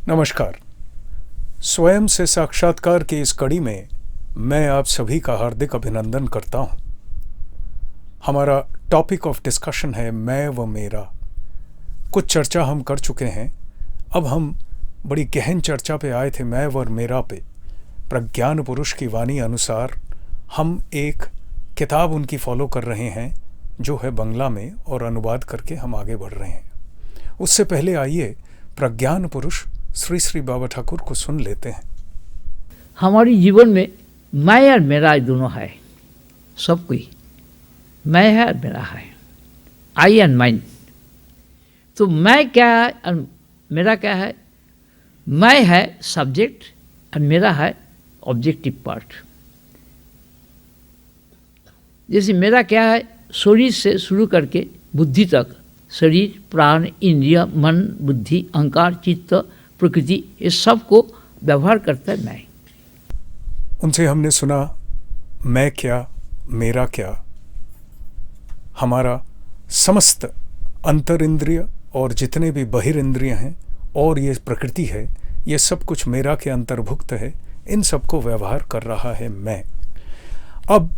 नमस्कार। स्वयं से साक्षात्कार की इस कड़ी में मैं आप सभी का हार्दिक अभिनंदन करता हूं। हमारा टॉपिक ऑफ डिस्कशन है मैं व मेरा। कुछ चर्चा हम कर चुके हैं। अब हम बड़ी गहन चर्चा पे आए थे मैं व मेरा पे। प्रज्ञान पुरुष की वाणी अनुसार हम एक किताब उनकी फॉलो कर रहे हैं जो है बंगला में, और अनुवाद करके हम आगे बढ़ रहे हैं। उससे पहले आइए प्रज्ञान पुरुष श्री श्री बाबा ठाकुर को सुन लेते हैं। हमारी जीवन में मैं और मेरा दोनों है। सब कोई मैं है और मेरा है, आई एंड माइन। तो मैं क्या है और मेरा क्या है? मैं है सब्जेक्ट और मेरा है ऑब्जेक्टिव पार्ट। जैसे मेरा क्या है, शरीर से शुरू करके बुद्धि तक, शरीर, प्राण, इंद्रिय, मन, बुद्धि, अहंकार, चित्त, प्रकृति, ये सब को व्यवहार करता है मैं। उनसे हमने सुना मैं क्या, मेरा क्या। हमारा समस्त अंतर इंद्रिय और जितने भी बहिर इंद्रिय हैं और ये प्रकृति है, ये सब कुछ मेरा के अंतर्भुक्त है। इन सबको व्यवहार कर रहा है मैं। अब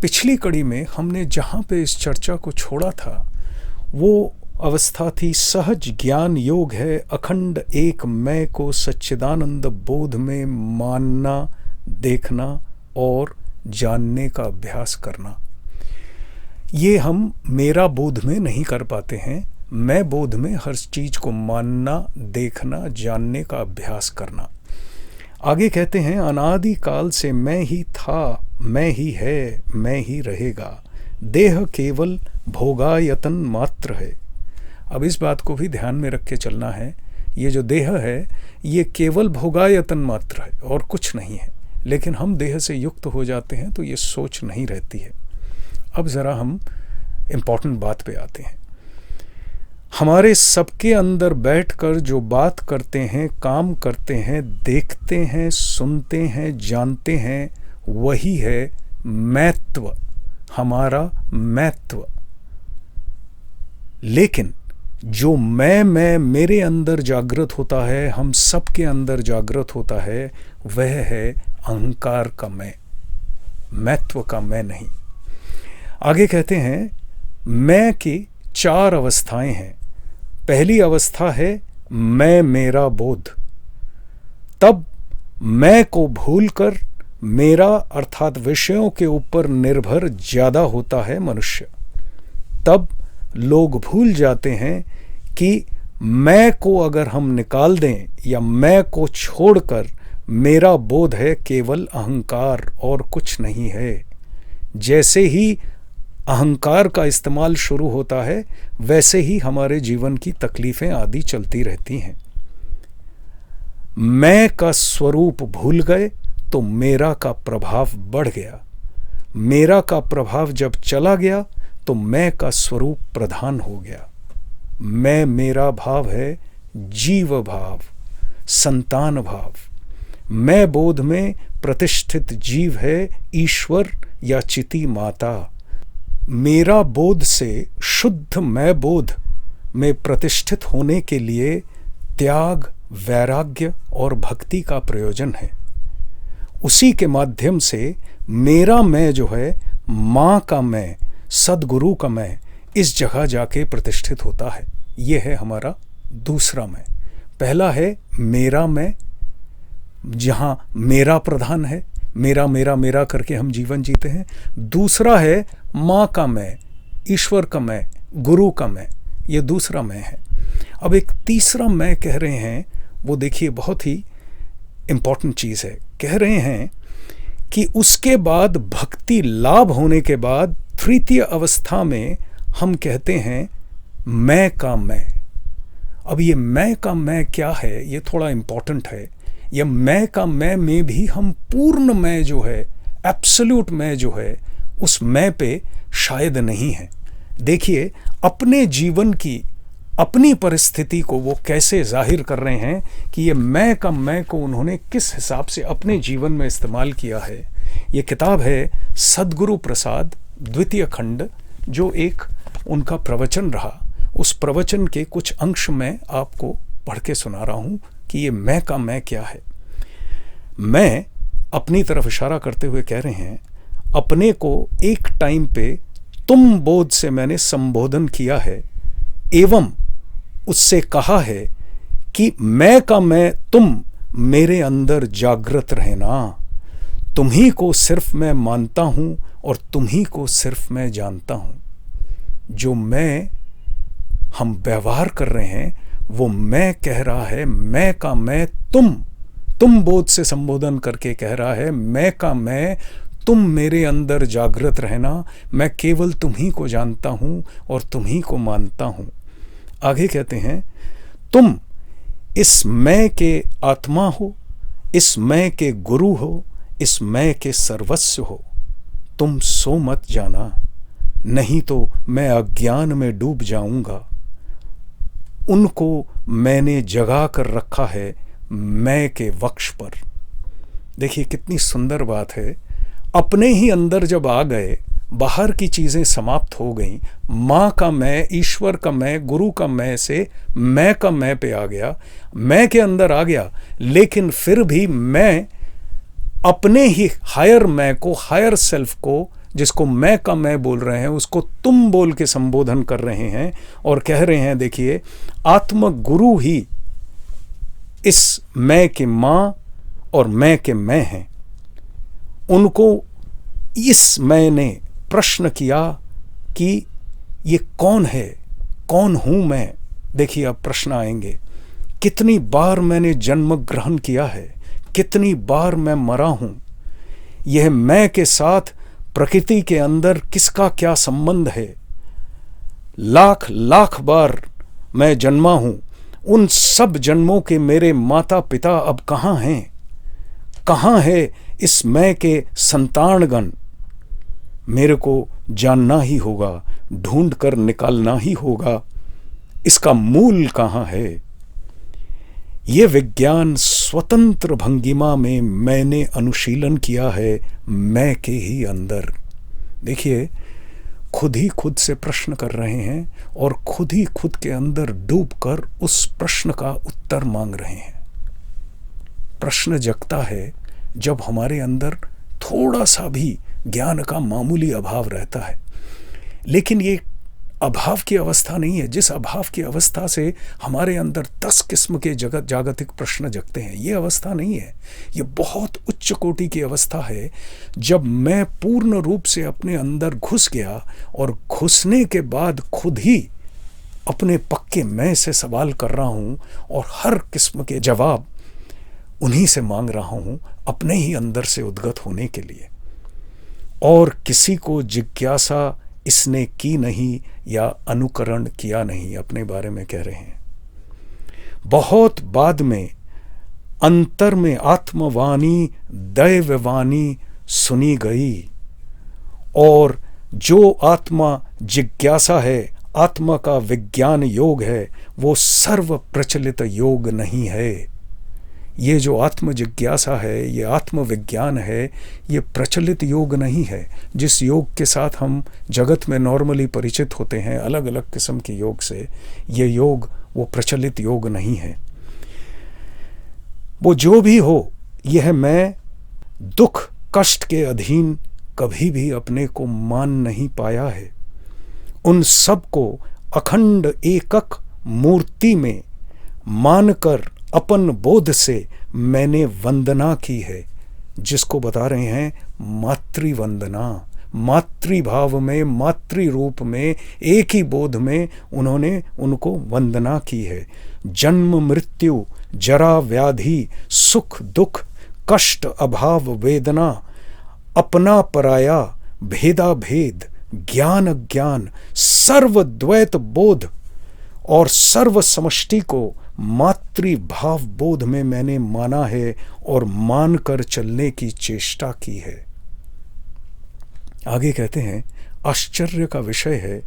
पिछली कड़ी में हमने जहाँ पे इस चर्चा को छोड़ा था वो अवस्था थी सहज ज्ञान योग है, अखंड एक मैं को सच्चिदानंद बोध में मानना, देखना और जानने का अभ्यास करना। ये हम मेरा बोध में नहीं कर पाते हैं। मैं बोध में हर चीज को मानना, देखना, जानने का अभ्यास करना। आगे कहते हैं अनादि काल से मैं ही था, मैं ही है, मैं ही रहेगा। देह केवल भोगायतन मात्र है। अब इस बात को भी ध्यान में रख के चलना है। ये जो देह है ये केवल भोगायतन मात्र है और कुछ नहीं है। लेकिन हम देह से युक्त हो जाते हैं तो ये सोच नहीं रहती है। अब ज़रा हम इम्पॉर्टेंट बात पे आते हैं। हमारे सबके अंदर बैठकर जो बात करते हैं, काम करते हैं, देखते हैं, सुनते हैं, जानते हैं, वही है मैत्व, हमारा मैत्व। लेकिन जो मैं मेरे अंदर जागृत होता है, हम सबके अंदर जागृत होता है, वह है अहंकार का मैत्व का मैं नहीं। आगे कहते हैं मैं की 4 अवस्थाएं हैं। पहली अवस्था है मैं मेरा बोध। तब मैं को भूलकर मेरा अर्थात विषयों के ऊपर निर्भर ज्यादा होता है मनुष्य। तब लोग भूल जाते हैं कि मैं को अगर हम निकाल दें या मैं को छोड़कर मेरा बोध है केवल अहंकार और कुछ नहीं है। जैसे ही अहंकार का इस्तेमाल शुरू होता है वैसे ही हमारे जीवन की तकलीफें आदि चलती रहती हैं। मैं का स्वरूप भूल गए तो मेरा का प्रभाव बढ़ गया। मेरा का प्रभाव जब चला गया तो मैं का स्वरूप प्रधान हो गया। मैं मेरा भाव है जीव भाव, संतान भाव। मैं बोध में प्रतिष्ठित जीव है ईश्वर या चिति माता। मेरा बोध से शुद्ध मैं बोध में प्रतिष्ठित होने के लिए त्याग, वैराग्य और भक्ति का प्रयोजन है। उसी के माध्यम से मेरा मैं जो है, माँ का मैं, सदगुरु का मैं, इस जगह जाके प्रतिष्ठित होता है। ये है हमारा दूसरा मैं। पहला है मेरा मैं, जहाँ मेरा प्रधान है, मेरा मेरा मेरा करके हम जीवन जीते हैं। दूसरा है माँ का मैं, ईश्वर का मैं, गुरु का मैं। ये दूसरा मैं है। अब एक तीसरा मैं कह रहे हैं, वो देखिए बहुत ही इम्पॉर्टेंट चीज़ है। कह रहे हैं कि उसके बाद भक्ति लाभ होने के बाद तृतीय अवस्था में हम कहते हैं मैं का मैं। अब ये मैं का मैं क्या है, ये थोड़ा इम्पॉर्टेंट है। ये मैं का मैं में भी हम पूर्ण मैं जो है, एब्सोल्यूट मैं जो है, उस मैं पे शायद नहीं है। देखिए अपने जीवन की अपनी परिस्थिति को वो कैसे जाहिर कर रहे हैं कि ये मैं का मैं को उन्होंने किस हिसाब से अपने जीवन में इस्तेमाल किया है। ये किताब है सद्गुरु प्रसाद द्वितीय खंड, जो एक उनका प्रवचन रहा। उस प्रवचन के कुछ अंश मैं आपको पढ़ के सुना रहा हूं कि ये मैं का मैं क्या है। मैं अपनी तरफ इशारा करते हुए कह रहे हैं, अपने को एक टाइम पे तुम बोध से मैंने संबोधन किया है एवं उससे कहा है कि मैं का मैं तुम मेरे अंदर जागृत रहना। तुम्ही को सिर्फ मैं मानता हूं और तुम्ही को सिर्फ मैं जानता हूं। जो मैं हम व्यवहार कर रहे हैं वो मैं कह रहा है, मैं का मैं तुम बोध से संबोधन करके कह रहा है, मैं का मैं तुम मेरे अंदर जागृत रहना, मैं केवल तुम्ही को जानता हूं और तुम्ही को मानता हूं। आगे कहते हैं, तुम इस मैं के आत्मा हो, इस मैं के गुरु हो, इस मैं के सर्वस्व हो। तुम सो मत जाना, नहीं तो मैं अज्ञान में डूब जाऊंगा। उनको मैंने जगा कर रखा है मैं के वक्ष पर। देखिए कितनी सुंदर बात है। अपने ही अंदर जब आ गए, बाहर की चीजें समाप्त हो गईं, माँ का मैं, ईश्वर का मैं, गुरु का मैं से मैं का मैं पे आ गया, मैं के अंदर आ गया, लेकिन फिर भी मैं अपने ही हायर मैं को, हायर सेल्फ को, जिसको मैं का मैं बोल रहे हैं, उसको तुम बोल के संबोधन कर रहे हैं और कह रहे हैं, देखिए आत्म गुरु ही इस मैं के माँ और मैं के मैं हैं। उनको इस मैं ने प्रश्न किया कि ये कौन है, कौन हूं मैं। देखिए अब प्रश्न आएंगे, कितनी बार मैंने जन्म ग्रहण किया है, कितनी बार मैं मरा हूं, यह मैं के साथ प्रकृति के अंदर किसका क्या संबंध है। लाख लाख बार मैं जन्मा हूं, उन सब जन्मों के मेरे माता पिता अब कहां हैं, कहां है इस मैं के संतानगण। मेरे को जानना ही होगा, ढूंढ कर निकालना ही होगा, इसका मूल कहां है। ये विज्ञान स्वतंत्र भंगिमा में मैंने अनुशीलन किया है मैं के ही अंदर। देखिए खुद ही खुद से प्रश्न कर रहे हैं और खुद ही खुद के अंदर डूबकर उस प्रश्न का उत्तर मांग रहे हैं। प्रश्न जगता है जब हमारे अंदर थोड़ा सा भी ज्ञान का मामूली अभाव रहता है, लेकिन ये अभाव की अवस्था नहीं है जिस अभाव की अवस्था से हमारे अंदर 10 किस्म के जागतिक प्रश्न जगते हैं। ये अवस्था नहीं है, ये बहुत उच्च कोटि की अवस्था है जब मैं पूर्ण रूप से अपने अंदर घुस गया और घुसने के बाद खुद ही अपने पक्के मैं से सवाल कर रहा हूं और हर किस्म के जवाब उन्हीं से मांग रहा हूं, अपने ही अंदर से उद्गत होने के लिए। और किसी को जिज्ञासा इसने की नहीं या अनुकरण किया नहीं, अपने बारे में कह रहे हैं। बहुत बाद में अंतर में आत्मवाणी दैववाणी सुनी गई, और जो आत्मा जिज्ञासा है, आत्मा का विज्ञान योग है, वो सर्व प्रचलित योग नहीं है। ये जो आत्म जिज्ञासा है, ये आत्म विज्ञान है, ये प्रचलित योग नहीं है। जिस योग के साथ हम जगत में नॉर्मली परिचित होते हैं अलग अलग किस्म के योग से, ये योग वो प्रचलित योग नहीं है। वो जो भी हो, यह मैं दुख कष्ट के अधीन कभी भी अपने को मान नहीं पाया है। उन सब को अखंड एकक मूर्ति में मानकर अपन बोध से मैंने वंदना की है, जिसको बता रहे हैं मातृवंदना। मातृभाव में, मातृ रूप में, एक ही बोध में उन्होंने उनको वंदना की है। जन्म मृत्यु जरा व्याधि सुख दुख कष्ट अभाव वेदना, अपना पराया भेदा भेद ज्ञान अज्ञान, सर्व द्वैत बोध और सर्व समष्टि को मातृभाव बोध में मैंने माना है और मानकर चलने की चेष्टा की है। आगे कहते हैं, आश्चर्य का विषय है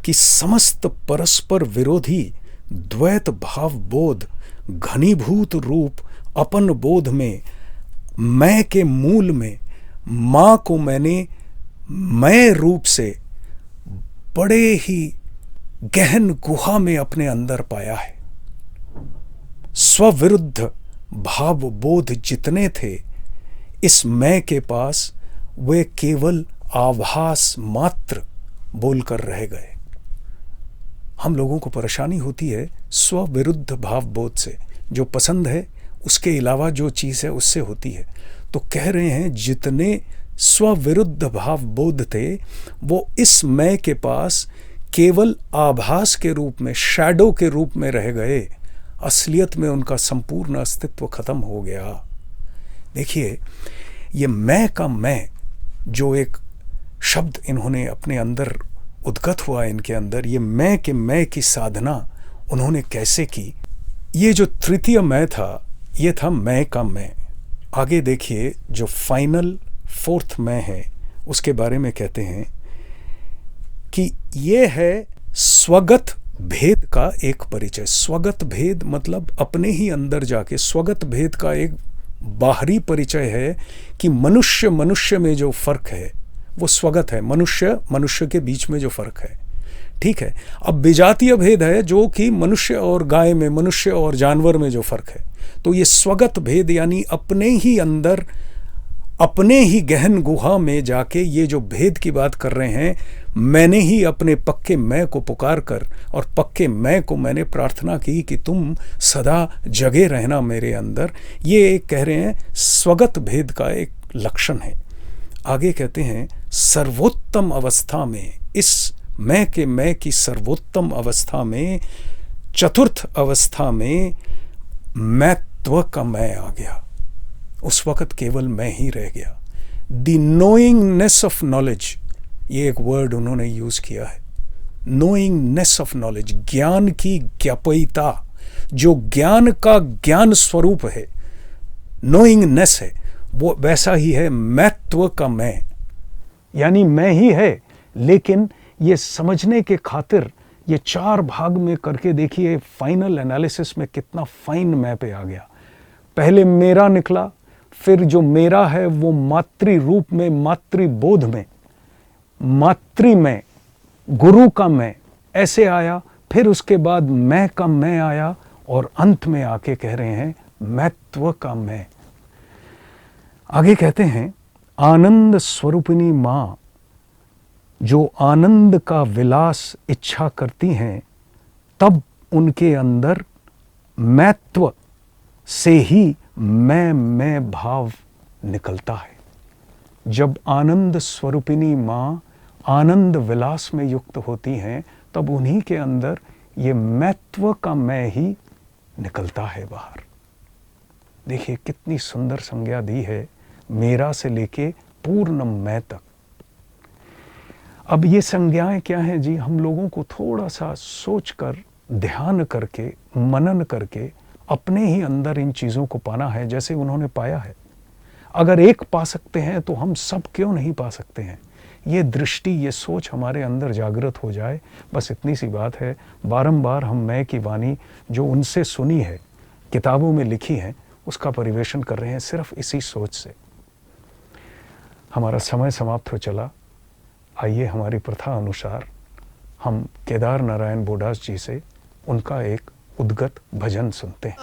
कि समस्त परस्पर विरोधी द्वैत भाव बोध घनीभूत रूप अपन बोध में, मैं के मूल में मां को मैंने मैं रूप से बड़े ही गहन गुहा में अपने अंदर पाया है। स्वविरुद्ध भाव बोध जितने थे इस मैं के पास, वे केवल आभास मात्र बोलकर रह गए। हम लोगों को परेशानी होती है स्वविरुद्ध भाव बोध से, जो पसंद है उसके अलावा जो चीज़ है उससे होती है। तो कह रहे हैं जितने स्वविरुद्ध भाव बोध थे वो इस मैं के पास केवल आभास के रूप में, शैडो के रूप में रह गए। असलियत में उनका संपूर्ण अस्तित्व खत्म हो गया। देखिए, ये मैं का मैं जो एक शब्द इन्होंने अपने अंदर उद्गत हुआ, इनके अंदर ये मैं के मैं की साधना उन्होंने कैसे की। ये जो तृतीय मैं था, ये था मैं का मैं। आगे देखिए, जो फाइनल फोर्थ मैं है उसके बारे में कहते हैं कि ये है स्वगत भेद का एक परिचय। स्वगत भेद मतलब अपने ही अंदर जाके, स्वगत भेद का एक बाहरी परिचय है कि मनुष्य मनुष्य में जो फर्क है वो स्वगत है, मनुष्य मनुष्य के बीच में जो फर्क है। ठीक है, अब विजातीय भेद है जो कि मनुष्य और गाय में, मनुष्य और जानवर में जो फर्क है। तो ये स्वगत भेद यानी अपने ही अंदर, अपने ही गहन गुहा में जाके ये जो भेद की बात कर रहे हैं, मैंने ही अपने पक्के मैं को पुकार कर और पक्के मैं को मैंने प्रार्थना की कि तुम सदा जगे रहना मेरे अंदर। ये एक कह रहे हैं स्वगत भेद का एक लक्षण है। आगे कहते हैं सर्वोत्तम अवस्था में, इस मैं के मैं की सर्वोत्तम अवस्था में, चतुर्थ अवस्था में मैत्व का मैं आ गया। उस वक़्त केवल मैं ही रह गया। द नोइंगनेस ऑफ नॉलेज, ये एक वर्ड उन्होंने यूज किया है। नोइंगनेस ऑफ नॉलेज, ज्ञान की ज्ञापयिता, जो ज्ञान का ज्ञान स्वरूप है, नोइंगनेस है, वो वैसा ही है मैत्व का मैं। यानी मैं ही है, लेकिन ये समझने के खातिर ये चार भाग में करके देखिए, फाइनल एनालिसिस में कितना फाइन मैं पे आ गया। पहले मेरा निकला, फिर जो मेरा है वो मातृ रूप में, मातृ बोध में, मातृ में, गुरु का मैं ऐसे आया। फिर उसके बाद मैं का मैं आया और अंत में आके कह रहे हैं मैत्व का मैं। आगे कहते हैं आनंद स्वरूपिणी माँ जो आनंद का विलास इच्छा करती हैं, तब उनके अंदर मैत्व से ही मैं भाव निकलता है। जब आनंद स्वरूपिणी माँ आनंद विलास में युक्त होती हैं, तब उन्हीं के अंदर ये मैत्व का मैं ही निकलता है बाहर। देखिए कितनी सुंदर संज्ञा दी है, मेरा से लेके पूर्ण मैं तक। अब ये संज्ञाएं क्या हैं जी, हम लोगों को थोड़ा सा सोचकर, ध्यान करके, मनन करके अपने ही अंदर इन चीज़ों को पाना है जैसे उन्होंने पाया है। अगर एक पा सकते हैं तो हम सब क्यों नहीं पा सकते हैं। ये दृष्टि, ये सोच हमारे अंदर जागृत हो जाए, बस इतनी सी बात है। बारंबार हम मैं की वाणी जो उनसे सुनी है, किताबों में लिखी है, उसका परिवेशन कर रहे हैं सिर्फ इसी सोच से। हमारा समय समाप्त हो चला। आइए हमारी प्रथा अनुसार हम केदार नारायण बोडास जी से उनका एक उद्गत भजन सुनते हैं।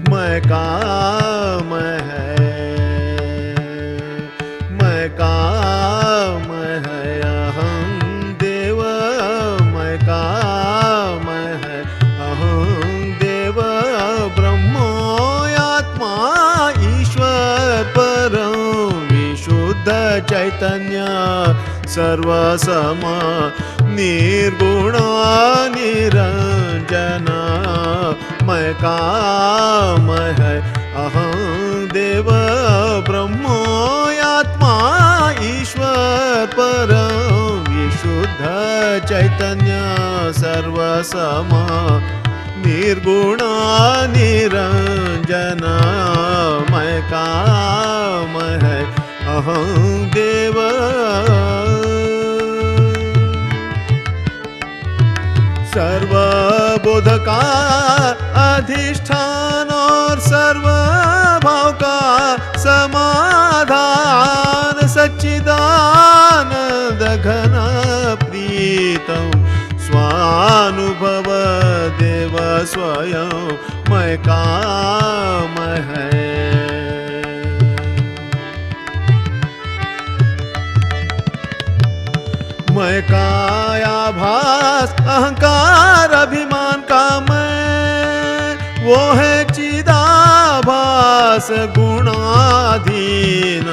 मैं काम है, मैं काम है अहं देव, मैं काम है अहं देव ब्रह्मोयात्मा ईश्वर परं विशुद्ध चैतन्य सर्वसम निर्गुण निरंजन। मैं काम है अहं देव ब्रह्मोयात्मा ईश्वर परं विशुद्ध चैतन्य सर्वसम निर्गुण निरंजन मैं काम है अहं देव। सर्वबोध का अधिष्ठान और सर्व भाव का समाधान सच्चिदानंद घन प्रीतम स्वानुभव देव स्वयं मैं काम है। मैं कायाभास अहंकार अभिमान का मैं वो है चिदाभास गुणाधीन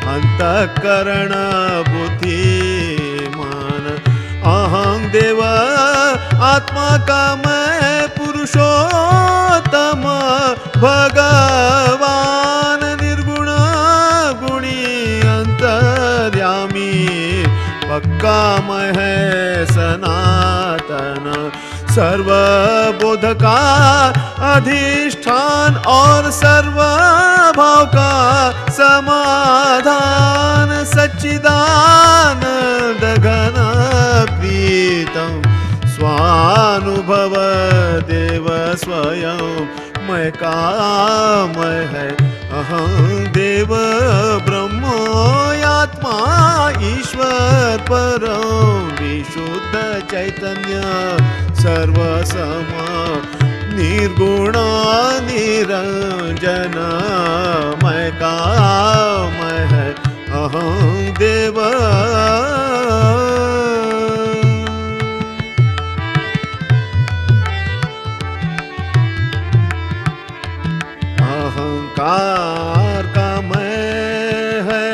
अंतःकरण बुद्धिमान। अहं देव आत्मा का मैं पुरुषोत्तम भगवान निर्गुण गुणी अंतर्यामी पक्का मैं है सनातन। सर्वबोध का अधिष्ठान और सर्व भाव का समाधान सच्चिदानंद घन प्रीतम स्वानुभव देव स्वयं मैं काम है अहं देव। ब्रह्मोयात्मा ईश्वर परम विशुद्ध चैतन्य सर्वसम निर्गुण निरंजन मैं काम है अहं देव। अहंकार का मैं है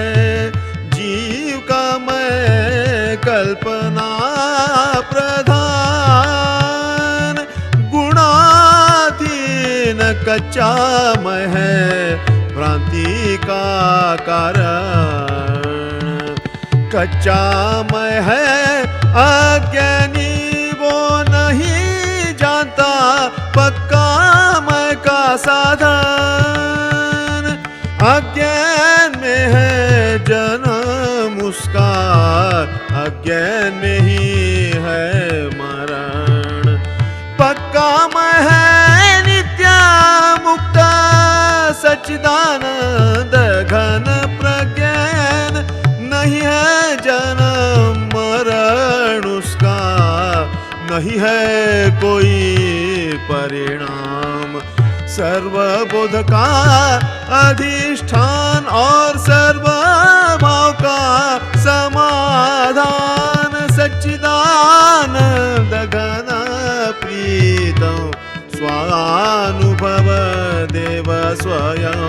जीव का मैं कल्पना प्रधान गुणाधीन कच्चा मैं है भ्रांति का कारण। कच्चा मैं है अज्ञानी वो नहीं जानता पक्का मैं का साधन। अज्ञान में है जन्म उसका अज्ञान में ही है मरण। पक्का मैं है नित्य मुक्त सच्चिदानंद घन प्रज्ञान। नहीं है जन्म मरण उसका नहीं है कोई परिणाम। सर्वबोध का अधिष्ठान और सर्व भाव का समाधान सच्चिदानंद घन प्रीतम स्वानुभव देव स्वयं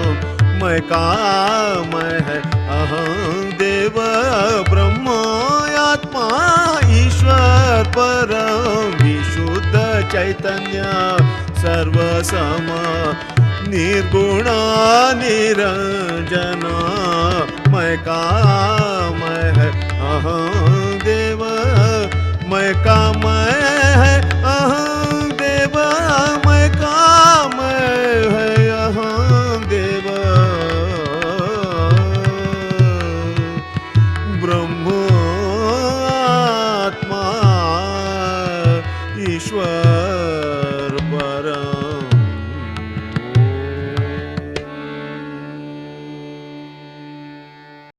मैं काम है अहं देव। ब्रह्मोयात्मा ईश्वर परम विशुद्ध चैतन्य सर्वसम निर्गुण निरंजन मैं काम है अहं देव मैं काम